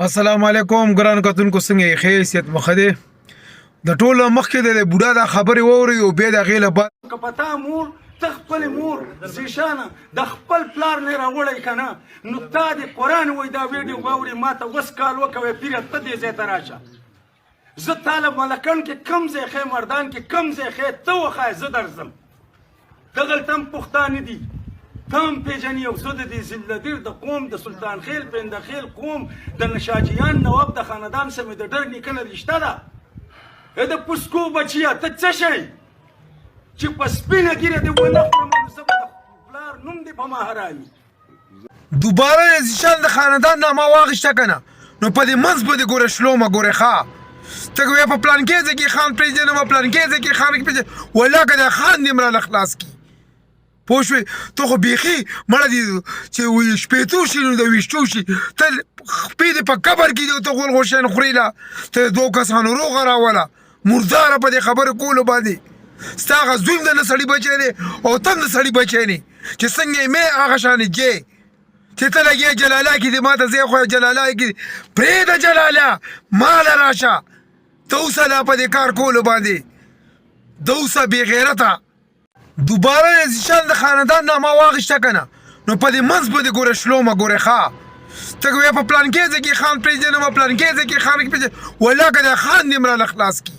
السلام علیکم ګران کتونکو څنګه ښه حیثیت مخه دی د ټولو مخکې د بوډا د خبرې واورئ او بیا د هغې له بعد که پتا مور ته خپل مور زیشانه د خپل پلار نه راوړی که نه نو تا د قرآن وایي دا ویډیو باورې ما ته اوس کال وکوې پیره ته دې ځای ته راشه زه تا له ملکن کې کم ځای ښې مردان کې کم ځای ښې ته وښایه زه درځم دغلته هم پښتانه دي ته هم پېژنې او زه د دې ذلدیر د قوم د سلطان خیل پندخیل قوم د نشاجیان نواب د خاندان سره مې د ډر نیکه نه رشته ده د پسکو بچیه ته څه شی چې په سپینه ګیره دې ونه خورم زه به د پلار نوم دې په ما هراوي دوباره د زیشان د خاندان نامه واخیسته که نه نو په دې منځ به دې ګورې شلومه ګورې ښه ته وایې په پلانکې ځای کې خان پرېږدې نه په پلانکې ځای کې خان پرېږدې ولا که د خان دې مراله خلاص کړي پوه شوې ته خو بیخي مړه دي چې شپېتو شي نو د ویشتو شي ته خپې دې په قبر کې دي او ته غول غوښین خورې له ته د دوو کسانو روغه راوله مرداره په دې خبرو کولو باندې ستا هغه زوی هم د نه سړي بچی دی او ته هم د سړي بچی دی چې څنګه یې مې هغه شانې جې چې ته لګې جلاله کې دې ما ته ځای خو جلاله کې پرېږده جلاله ماله راشه ته اوسه لا په دې کار کولو باندې د اوسه بې غیرته دوباره د زیشان د خاندان نامه واخیسته که نه نو په دې منځ به دې ګورې شلومه ګورې ښه ته وایې په پلانکې ځای کې خان پرېږدې نه په پلانکې ځای کې خان پرېږدې ولا که د خان دې مراله خلاص کړي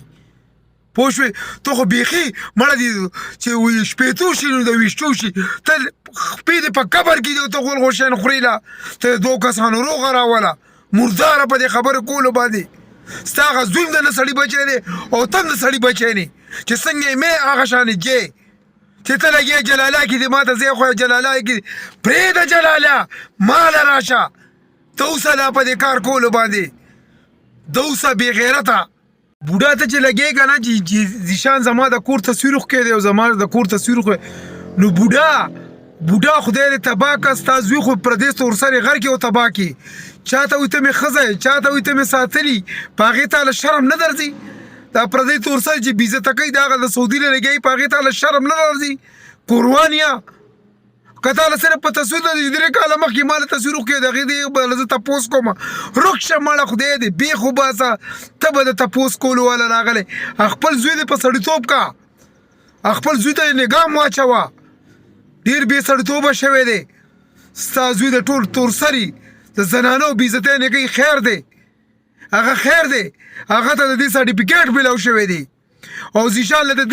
پوه شوې ته خو بیخي مړه دي چې شپېتو شي نو د ویشتو شي ته خپې دې په قبر کې دي او ته غول غوښین خورې له ته د دوو کسانو روغه راوله مرداره په دې خبرو کولو باندې ستا هغه زوی هم د نه سړي بچی دی او ته هم د سړي بچی دی چې څنګه یې مې هغه شانې جې چې ته لګې جلاله کې دې ما ته ځای خو جلاله کې پرېږده جلاله ماله راشه ته اوسه لا په دې کار کولو باندې د اوسه بې غیرته بوډا ته چې لګې که نه چې زیشان زما د کور تصویر وښکې دی او زما د کور تصویر نو بوډا خدای دې تباه کړه ستا زوی خو پردیس ته ورسرې غر کې او تباه کړي چا ته وایي ته مې ښځه یې چا ته وایي ته مې ساتلي په هغې ته له شرم نه درځي دا پردی تورسر چې بیزته کوي دا هغه د سعودي نه لګوي په هغې ته له شرم نه درځي قربان یا که تا له صرف په تصویر د 3 کاله مخکې ما له تصویر وکړې د هغې دې به زه تپوس کوم رک شه مړه خدای دې بېخ وباسه ته به د تپوس کولو والا راغلی خپل زوی دې په سړیتوب کا خپل زوی ته یې نګام واچوه ډېر بې سړیتوبه شوی دی ستا زوی د ټول تورسري د زنانو بېعزتۍ نه کوي خیر دی هغه خیر دی هغه ته د دې سرټیفیکیټ میلاو شوی دی او زیشان له د